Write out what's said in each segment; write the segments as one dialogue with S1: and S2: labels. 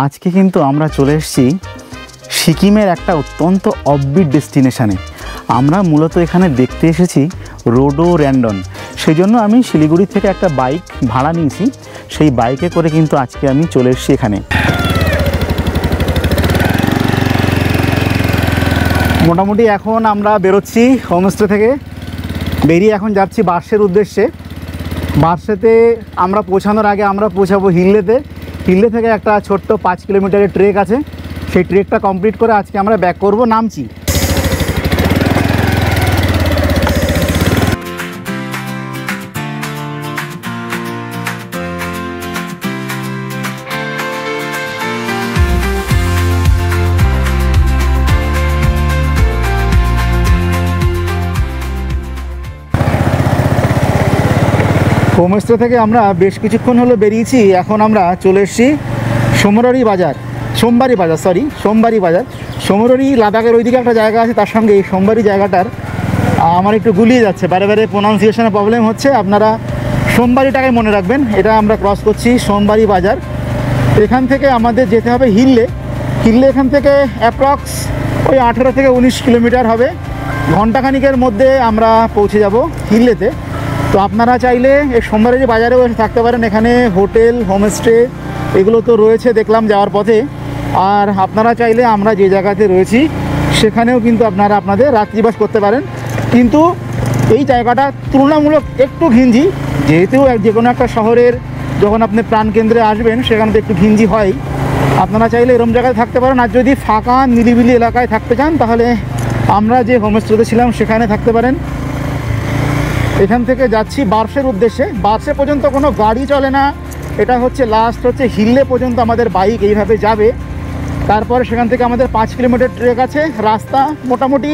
S1: আজকে কিন্তু আমরা চলে এসেছি সিকিমের একটা অত্যন্ত অফবিট ডেস্টিনেশানে। আমরা মূলত এখানে দেখতে এসেছি রোডোডেনড্রন। সেই জন্য আমি শিলিগুড়ি থেকে একটা বাইক ভাড়া নিয়েছি, সেই বাইকে করে কিন্তু আজকে আমি চলে এসেছি এখানে। মোটামুটি এখন আমরা বেরোচ্ছি হোমস্টে থেকে, বেরিয়ে এখন যাচ্ছি বার্সের উদ্দেশ্যে। বার্সেতে আমরা পৌঁছানোর আগে আমরা পৌঁছাবো হিল্লেতে। হিল্লে থেকে একটা ছোট্ট 5 কিলোমিটারের ট্রেক আছে, সেই ট্রেকটা কমপ্লিট করে আজকে আমরা ব্যাক করব নামচি। হোমস্টে থেকে আমরা বেশ কিছুক্ষণ হলো বেরিয়েছি। এখন আমরা চলে এসেছি সোমবারি বাজার। সোমবারি লাদাখের ওইদিকে একটা জায়গা আছে, তার সঙ্গে এই সোমবারি জায়গাটার আমার একটু গুলিয়ে যাচ্ছে, বারে বারে প্রোনাউন্সিয়েশনের প্রবলেম হচ্ছে। আপনারা সোমবারিটাকে মনে রাখবেন। এটা আমরা ক্রস করছি সোমবারি বাজার। এখান থেকে আমাদের যেতে হবে হিল্লে। এখান থেকে অ্যাপ্রক্স ওই 18 থেকে 19 কিলোমিটার হবে। ঘণ্টাখানিকের মধ্যে আমরা পৌঁছে যাব হিল্লেতে। তো আপনারা চাইলে এই সোমবারি বাজারেও এসে থাকতে পারেন। এখানে হোটেল, হোমস্টে এগুলো তো রয়েছে দেখলাম যাওয়ার পথে। আর আপনারা চাইলে আমরা যে জায়গাতে রয়েছি সেখানেও কিন্তু আপনারা আপনাদের রাত্রিবাস করতে পারেন। কিন্তু এই জায়গাটা তুলনামূলক একটু ঘিঞ্জি, যেহেতু যে কোনো একটা শহরের যখন আপনি প্রাণকেন্দ্রে আসবেন সেখানে তো একটু ঘিঞ্জি হয়। আপনারা চাইলে এরকম জায়গায় থাকতে পারেন। আর যদি ফাঁকা নিরিবিলি এলাকায় থাকতে চান তাহলে আমরা যে হোমস্টেতে ছিলাম সেখানে থাকতে পারেন। এখান থেকে যাচ্ছি বার্সের উদ্দেশ্যে। বার্সে পর্যন্ত কোনো গাড়ি চলে না, এটা হচ্ছে লাস্ট হচ্ছে হিল্লে পর্যন্ত আমাদের বাইক এইভাবে যাবে। তারপরে সেখান থেকে আমাদের 5 কিলোমিটার ট্রেক আছে। রাস্তা মোটামুটি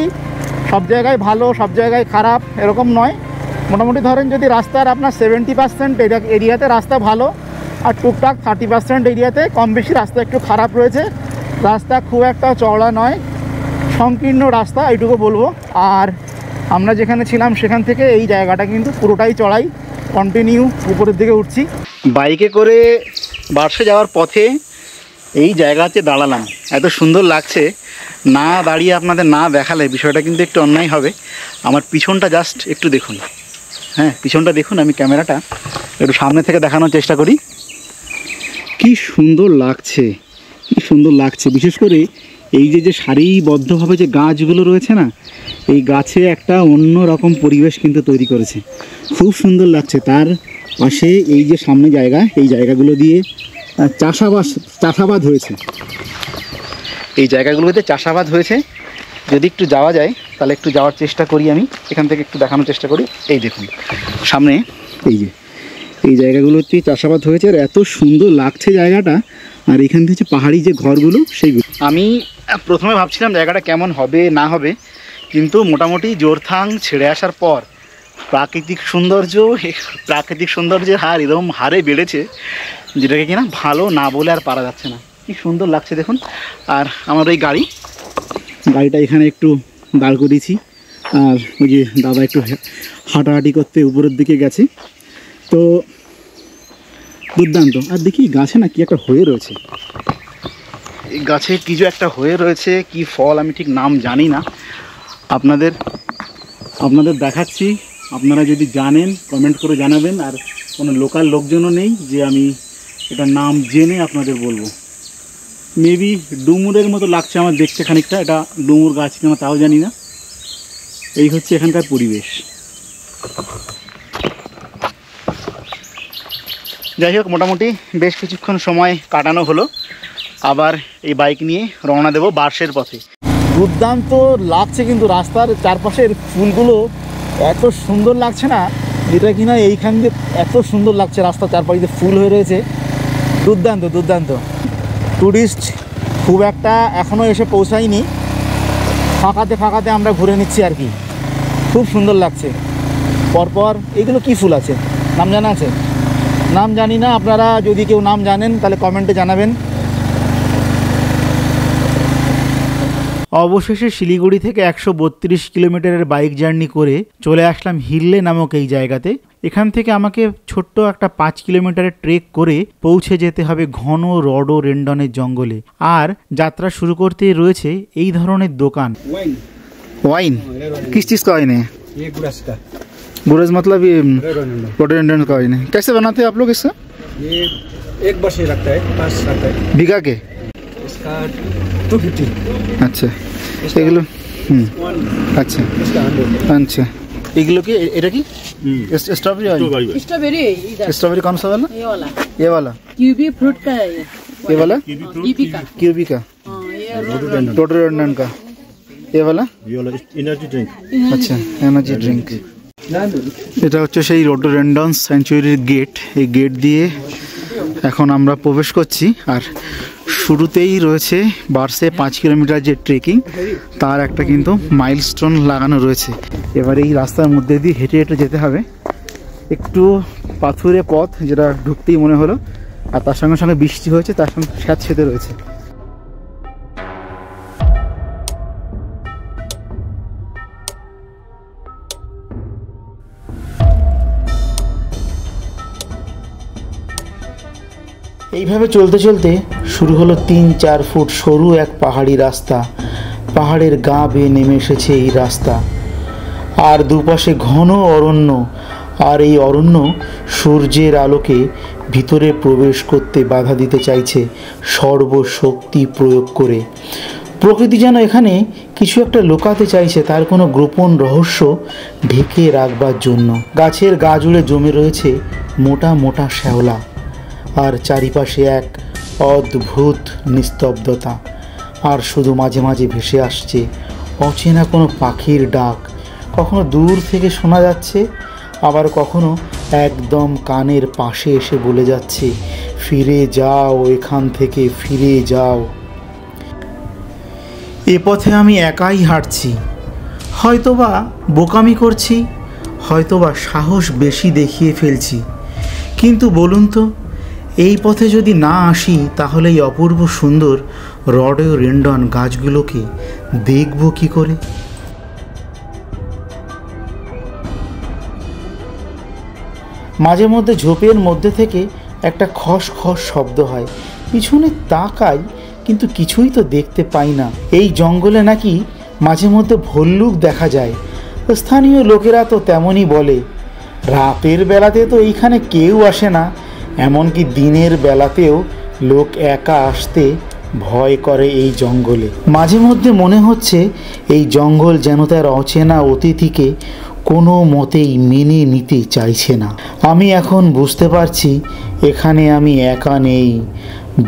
S1: সব জায়গায় ভালো, সব জায়গায় খারাপ এরকম নয়। মোটামুটি ধরেন যদি রাস্তার আপনার 70% এরিয়াতে রাস্তা ভালো, আর টুকটাক 30% এরিয়াতে কম বেশি রাস্তা একটু খারাপ রয়েছে। রাস্তা খুব একটা চওড়া নয়, সংকীর্ণ রাস্তা এইটুকু বলবো। আর আমরা যেখানে ছিলাম সেখান থেকে এই জায়গাটা কিন্তু পুরোটাই চড়াই, কন্টিনিউ উপরের দিকে উঠছি। বাইকে করে বার্সে যাওয়ার পথে এই জায়গাতে দাঁড়ালাম, এত সুন্দর লাগছে। না দাঁড়িয়ে আপনাদের না দেখালে বিষয়টা কিন্তু একটু অন্যায় হবে। আমার পিছনটা জাস্ট একটু দেখুন, হ্যাঁ পিছনটা দেখুন। আমি ক্যামেরাটা একটু সামনে থেকে দেখানোর চেষ্টা করি। কি সুন্দর লাগছে, কি সুন্দর লাগছে। বিশেষ করে এই যে সারিবদ্ধভাবে যে গাছগুলো রয়েছে না, এই গাছে একটা অন্য রকম পরিবেশ কিন্তু তৈরি করেছে, খুব সুন্দর লাগছে। তার পাশে এই যে সামনে জায়গা, এই জায়গাগুলো দিয়ে চাষাবাদ হয়েছে। এই জায়গাগুলোতে চাষাবাদ হয়েছে। যদি একটু যাওয়া যায় তাহলে একটু যাওয়ার চেষ্টা করি। আমি এখান থেকে একটু দেখানোর চেষ্টা করি। এই দেখুন সামনে এই জায়গাগুলোতে চাষাবাদ হয়েছে, আর এত সুন্দর লাগছে জায়গাটা। আর এখান থেকে পাহাড়ি যে ঘরগুলো সেইগুলো, আমি প্রথমে ভাবছিলাম জায়গাটা কেমন হবে না হবে, কিন্তু মোটামুটি জোরথাং ছেড়ে আসার পর প্রাকৃতিক সৌন্দর্যের হার এরকম হারে বেড়েছে যেটাকে কিনা ভালো না বলে আর পারা যাচ্ছে না। কি সুন্দর লাগছে দেখুন। আর আমার ওই গাড়িটা এখানে একটু দাঁড় করিয়েছি, আর ওই যে দাদা একটু হাঁটাহাঁটি করতে উপরের দিকে গেছে। তো দুর্দান্ত। আর দেখি গাছে না কি একটা হয়ে রয়েছে, এই গাছে কি যে একটা হয়ে রয়েছে, কি ফল আমি ঠিক নাম জানি না। আপনাদের দেখাচ্ছি, আপনারা যদি জানেন কমেন্ট করে জানাবেন। আর কোনো লোকাল লোকজনও নেই যে আমি এটার নাম জেনে আপনাদের বলবো। মেবি ডুমুরের মতো লাগছে আমার দেখতে খানিকটা, এটা ডুমুর গাছ কিনা তাও জানি না। এই হচ্ছে এখানকার পরিবেশ। যাই হোক, মোটামুটি বেশ কিছুক্ষণ সময় কাটানো হলো। আবার এই বাইক নিয়ে রওনা দেব বার্সের পথে। দুর্দান্ত লাগছে কিন্তু রাস্তার চারপাশের ফুলগুলো এত সুন্দর লাগছে না, যেটা কিনা এইখান দিয়ে এত সুন্দর লাগছে। রাস্তার চারপাশে ফুল হয়ে রয়েছে, দুর্দান্ত। টুরিস্ট খুব একটা এখনও এসে পৌঁছায়নি, ফাঁকাতে আমরা ঘুরে নিচ্ছি আর কি। খুব সুন্দর লাগছে। পরপর এইগুলো কি ফুল আছে নাম জানা আছে? নাম জানি না, আপনারা যদি কেউ নাম জানেন তাহলে কমেন্টে জানাবেন। অবশেষে শিলিগুড়ি থেকে 132 কিলোমিটারের বাইক জার্নি করে চলে আসলাম হিল্লে নামক এই জায়গাতে। এখান থেকে আমাকে ছোট্ট একটা 5 কিলোমিটারের ট্রেক করে পৌঁছে যেতে হবে ঘন রডোডেন্ডনের জঙ্গলে। আর যাত্রা শুরু করতে রয়েছে এই ধরনের দোকান। वाइन किस चीज़ का वाइन है?
S2: ये गुरस का।
S1: गुरस मतलब ये रोडोडेंड्रन का वाइन है। कैसे बनाते हैं आप लोग इसका?
S2: ये 1 वर्ष ही रखता है, 5 रखता है।
S1: बीघा के?
S2: इसका 250।
S1: अच्छा এগুলো আচ্ছা আচ্ছা এগুলো কি এটা কি स्ट्रॉबेरी
S3: स्ट्रॉबेरी
S1: स्ट्रॉबेरी कौन सा वाला? ये वाला
S3: कीवी फ्रूट का है
S1: ये वाला
S3: कीवी का
S1: रोडोडेंड्रन का ये वाला
S2: एनर्जी ड्रिंक।
S1: আচ্ছা এনার্জি ড্রিঙ্ক। এটা হচ্ছে সেই রোডোডেন্ড্রন স্যাংচুয়ারির গেট। এই গেট দিয়ে এখন আমরা প্রবেশ করছি। আর শুরুতেই রয়েছে বার্সে 5 কিলোমিটার যে ট্রেকিং, তার একটা কিন্তু মাইলস্টোন লাগানো রয়েছে। এবার এই রাস্তার মধ্যে দিয়ে হেঁটে হেঁটে যেতে হবে। একটু পাথুরে পথ, যেটা ঢুকতেই মনে হলো। আর তার সঙ্গে সঙ্গে বৃষ্টি হয়েছে, তার সঙ্গে স্যাঁতসেঁতে রয়েছে। এইভাবে চলতে চলতে শুরু হলো 3-4 ফুট সরু এক পাহাড়ি রাস্তা। পাহাড়ের গা বেয়ে নেমে এসেছে এই রাস্তা। আর দুপাশে ঘন অরণ্য। আর এই অরণ্য সূর্যের আলোকে ভিতরে প্রবেশ করতে বাধা দিতে চাইছে সর্বশক্তি প্রয়োগ করে। প্রকৃতি যেন এখানে কিছু একটা লুকাতে চাইছে, তার কোনো গোপন রহস্য ঢেকে রাখবার জন্য। গাছের গা জুড়ে জমে রয়েছে মোটা মোটা শ্যাওলা। আর চারিপাশে এক অদ্ভুত নিস্তব্ধতা। আর শুধু মাঝে মাঝে ভেসে আসছে অচেনা কোনো পাখির ডাক। কখনো দূর থেকে শোনা যাচ্ছে, আবার কখনো একদম কানের পাশে এসে বলে যাচ্ছে, ফিরে যাও, এখান থেকে ফিরে যাও। এ পথে আমি একাই হাঁটছি। হয়তোবা বোকামি করছি, হয়তোবা সাহস বেশি দেখিয়ে ফেলছি। কিন্তু বলুন তো, এই পথে যদি না আসি তাহলে এই অপূর্ব সুন্দর রডোডেন্ড্রন গাছগুলোকে দেখব কি করে? মাঝে মধ্যে ঝোপের মধ্যে থেকে একটা খস খস শব্দ হয়। পিছনে তাকাই, কিন্তু কিছুই তো দেখতে পাই না। এই জঙ্গলে নাকি মাঝে মধ্যে ভল্লুক দেখা যায়। স্থানীয় লোকেরা তো তেমনই বলে। রাতের বেলাতে তো এইখানে কেউ আসে না, এমনকি দিনের বেলাতেও লোক একা আসতে ভয় করে এই জঙ্গলে। মাঝে মধ্যে মনে হচ্ছে এই জঙ্গল যেন তার অচেনা অতিথিকে কোনো মতেই মেনে নিতে চাইছে না। আমি এখন বুঝতে পারছি এখানে আমি একা নেই,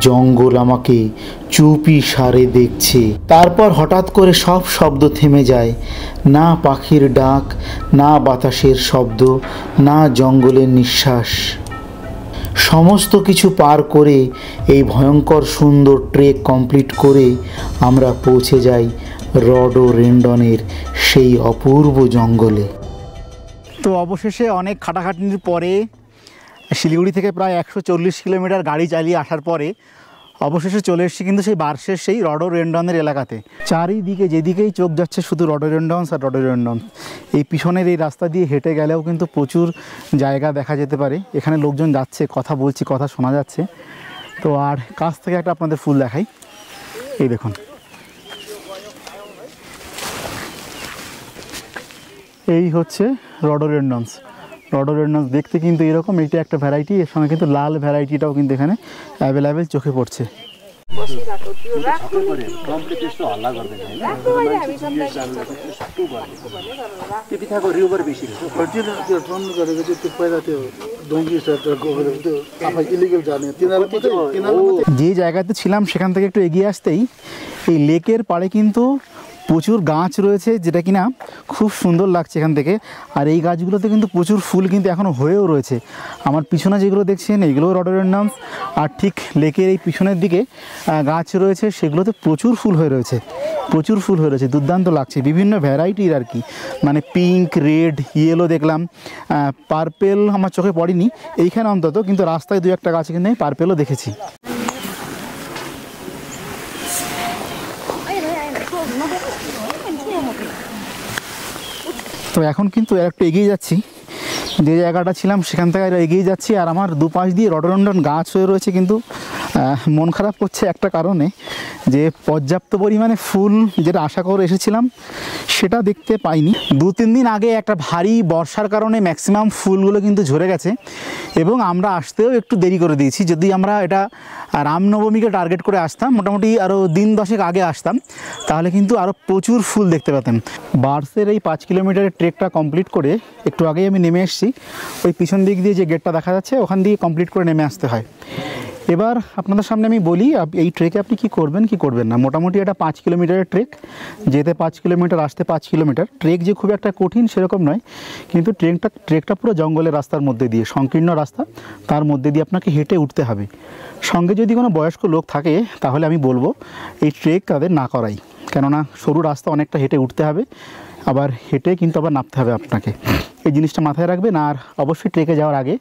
S1: জঙ্গল আমাকে চুপি সারে দেখছে। তারপর হঠাৎ করে সব শব্দ থেমে যায়। না পাখির ডাক, না বাতাসের শব্দ, না জঙ্গলের নিঃশ্বাস। সমস্ত কিছু পার করে এই ভয়ঙ্কর সুন্দর ট্রেক কমপ্লিট করে আমরা পৌঁছে যাই রডোডেন্ড্রনের সেই অপূর্ব জঙ্গলে। তো অবশেষে অনেক খাটাখাটনির পরে, শিলিগুড়ি থেকে প্রায় 140 কিলোমিটার গাড়ি চালিয়ে আসার পরে অবশেষে চলে এসেছি কিন্তু সেই বার্সের সেই রডোডেন্ড্রনের এলাকাতে। চারিদিকে যেদিকেই চোখ যাচ্ছে শুধু রডোডেন্ড্রনস আর রডোডেন্ড্রনস। এই পিছনের এই রাস্তা দিয়ে হেঁটে গেলেও কিন্তু প্রচুর জায়গা দেখা যেতে পারে। এখানে লোকজন যাচ্ছে, কথা বলছি, কথা শোনা যাচ্ছে। তো আর কাছ থেকে একটা আপনাদের ফুল দেখাই, এই দেখুন। এই হচ্ছে রডোডেন্ড্রনস। রডোডেন্ড্রনস দেখতে কিন্তু এরকম, এইটা একটা ভ্যারাইটি। এর সঙ্গে কিন্তু লাল ভ্যারাইটিটাও কিন্তু এখানে অ্যাভেলেবেল চোখে পড়ছে। যে জায়গাতে ছিলাম সেখান থেকে একটু এগিয়ে আসতেই এই লেকের পাড়ে কিন্তু প্রচুর গাছ রয়েছে, যেটা কিনা খুব সুন্দর লাগছে এখান থেকে। আর এই গাছগুলোতে কিন্তু প্রচুর ফুল কিন্তু এখনও হয়েও রয়েছে। আমার পিছনে যেগুলো দেখছেন এইগুলো রডোডেন্ড্রনস। আর ঠিক লেকের এই পিছনের দিকে গাছ রয়েছে, সেগুলোতে প্রচুর ফুল হয়ে রয়েছে, প্রচুর ফুল হয়ে রয়েছে। দুর্দান্ত লাগছে, বিভিন্ন ভ্যারাইটির আর কি, মানে পিঙ্ক, রেড, ইয়েলো দেখলাম। পার্পেল আমার চোখে পড়েনি এইখানে অন্তত, কিন্তু রাস্তায় দু একটা গাছ কিন্তু পার্পেলও দেখেছি। তো এখন কিন্তু একটু এগিয়ে যাচ্ছি, যে জায়গাটা ছিলাম সেখান থেকে এগিয়ে যাচ্ছি, আর আমার দুপাশ দিয়ে রডোডেনড্রন গাছ হয়ে রয়েছে, কিন্তু মন খারাপ করছে একটা কারণে, যে পর্যাপ্ত পরিমাণে ফুল যেটা আশা করে এসেছিলাম সেটা দেখতে পাইনি। 2-3 দিন আগে একটা ভারী বর্ষার কারণে ম্যাক্সিমাম ফুলগুলো কিন্তু ঝরে গেছে, এবং আমরা আসতেও একটু দেরি করে দিয়েছি। যদি আমরা এটা রামনবমীকে টার্গেট করে আসতাম, মোটামুটি আরও দিন 10 আগে আসতাম, তাহলে কিন্তু আরও প্রচুর ফুল দেখতে পেতাম। বার্সের এই 5 কিলোমিটারের ট্রেকটা কমপ্লিট করে একটু আগেই আমি নেমে এসেছি। ওই পিছন দিক দিয়ে যে গেটটা দেখা যাচ্ছে ওখান দিয়ে কমপ্লিট করে নেমে আসতে হয়। এবার আপনাদের সামনে আমি বলি এই ট্রেকে আপনি কি করবেন কি করবেন না। মোটামুটি এটা 5 কিলোমিটারের ট্রেক, যেতে 5 কিলোমিটার, আসতে 5 কিলোমিটার। ট্রেক যে খুব একটা কঠিন সেরকম নয়, কিন্তু ট্রেকটা পুরো জঙ্গলের রাস্তার মধ্যে দিয়ে, সংকীর্ণ রাস্তা, তার মধ্যে দিয়ে আপনাকে হেঁটে উঠতে হবে। সঙ্গে যদি কোনো বয়স্ক লোক থাকে তাহলে আমি বলবো এই ট্রেক তাদের না করাই, কেননা সরু রাস্তা, অনেকটা হেঁটে উঠতে হবে, আবার হেঁটে কিন্তু আবার নামতে হবে আপনাকে। এই জিনিসটা মাথায় রাখবেন। আর অবশ্যই ট্রেকে যাওয়ার আগে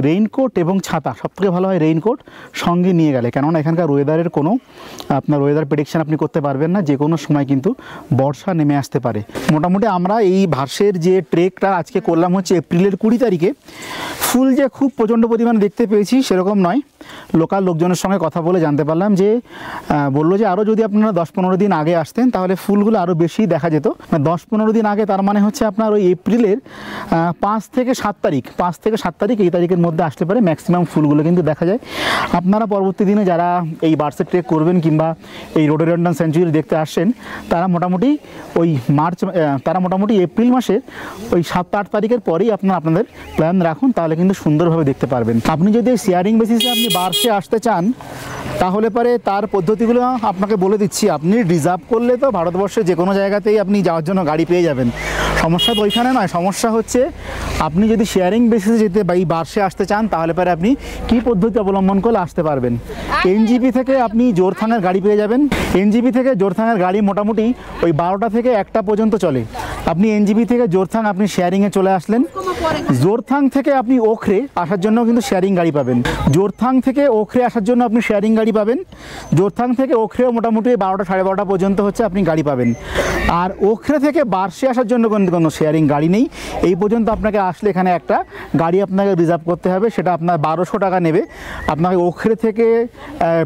S1: রেইনকোট এবং ছাতা, সবথেকে ভালো হয় রেইনকোট সঙ্গে নিয়ে গেলে, কেননা এখানকার ওয়েদারের কোনো আপনার ওয়েদার প্রেডিকশান আপনি করতে পারবেন না, যে কোনো সময় কিন্তু বর্ষা নেমে আসতে পারে। মোটামুটি আমরা এই ভার্সের যে ট্রেকটা আজকে করলাম হচ্ছে এপ্রিলের 20 তারিখে। ফুল যে খুব প্রচণ্ড পরিমাণে দেখতে পেয়েছি সেরকম নয়, লোকাল লোকজনের সঙ্গে কথা বলে জানতে পারলাম যে বললো যে আরও যদি আপনারা 10-15 দিন আগে আসতেন তাহলে ফুলগুলো আরও বেশি দেখা যেত। 10-15 দিন আগে, তার মানে হচ্ছে আপনার ওই এপ্রিলের 5 থেকে 7 তারিখ, এই তারিখের মধ্যে আসতে পারে ম্যাক্সিমাম ফুলগুলো কিন্তু দেখা যায়। আপনারা পরবর্তী দিনে যারা এই বার্সের ট্রেক করবেন কিংবা এই রডোডেনড্রন স্যাংচুয়ারি দেখতে আসছেন, তারা মোটামুটি এপ্রিল মাসের ওই 7-8 তারিখের পরেই আপনাদের প্ল্যান রাখুন, তাহলে কিন্তু সুন্দরভাবে দেখতে পারবেন। আপনি যদি শেয়ারিং বেসিসে আপনি বার্সে আসতে চান তাহলে পরে তার পদ্ধতিগুলো আপনাকে বলে দিচ্ছি। আপনি রিজার্ভ করলে তো ভারতবর্ষে যে কোনো জায়গাতেই আপনি যাওয়ার জন্য গাড়ি পেয়ে যাবেন, সমস্যা তো ওইখানে নয়। সমস্যা হচ্ছে আপনি যদি শেয়ারিং বেসিসে যেতে বা এই বার্সে আসতে চান তাহলে পরে আপনি কী পদ্ধতি অবলম্বন করলে আসতে পারবেন। এনজিপি থেকে আপনি জোরথাঙের গাড়ি পেয়ে যাবেন। এনজিপি থেকে জোরথাঙের গাড়ি মোটামুটি ওই 12টা থেকে 1টা পর্যন্ত চলে। আপনি এনজিপি থেকে জোরথাং আপনি শেয়ারিংয়ে চলে আসলেন। জোরথাং থেকে আপনি ওখরে আসার জন্য কিন্তু শেয়ারিং গাড়ি পাবেন। জোরথাং থেকে ওখরে আসার জন্য আপনি শেয়ারিং গাড়ি পাবেন। জোরথাং থেকে ওখরেও মোটামুটি 12টা 12:30 পর্যন্ত হচ্ছে আপনি গাড়ি পাবেন। আর ওখরে থেকে বার্সে আসার জন্য কোনো শেয়ারিং গাড়ি নেই। এই পর্যন্ত আপনাকে আসলে এখানে একটা গাড়ি আপনাকে রিজার্ভ করতে হবে, সেটা আপনার 1200 টাকা নেবে। আপনাকে ওখরে থেকে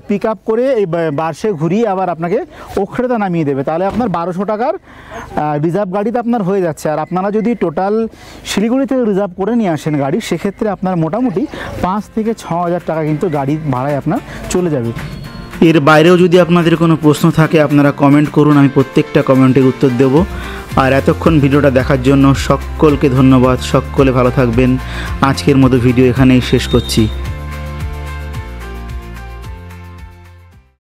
S1: পিক আপ করে এই বার্সে ঘুরিয়ে আবার আপনাকে ওখরেতে নামিয়ে দেবে, তাহলে আপনার 1200 টাকার রিজার্ভ গাড়িতে আপনার হয়ে যাচ্ছে। আর আপনারা যদি টোটাল শিলিগুড়ি থেকে রিজার্ভ করে নিয়ে আসেন গাড়ি, সেক্ষেত্রে আপনার মোটামুটি 5 থেকে 6,000 টাকা কিন্তু গাড়ি ভাড়ায় আপনার চলে যাবে। এর বাইরেও যদি আপনাদের কোনো প্রশ্ন থাকে আপনারা কমেন্ট করুন, আমি প্রত্যেকটা কমেন্টের উত্তর দেব। আর এতক্ষণ ভিডিওটা দেখার জন্য সকলকে ধন্যবাদ। সকলে ভালো থাকবেন। আজকের মতো ভিডিও এখানেই শেষ করছি।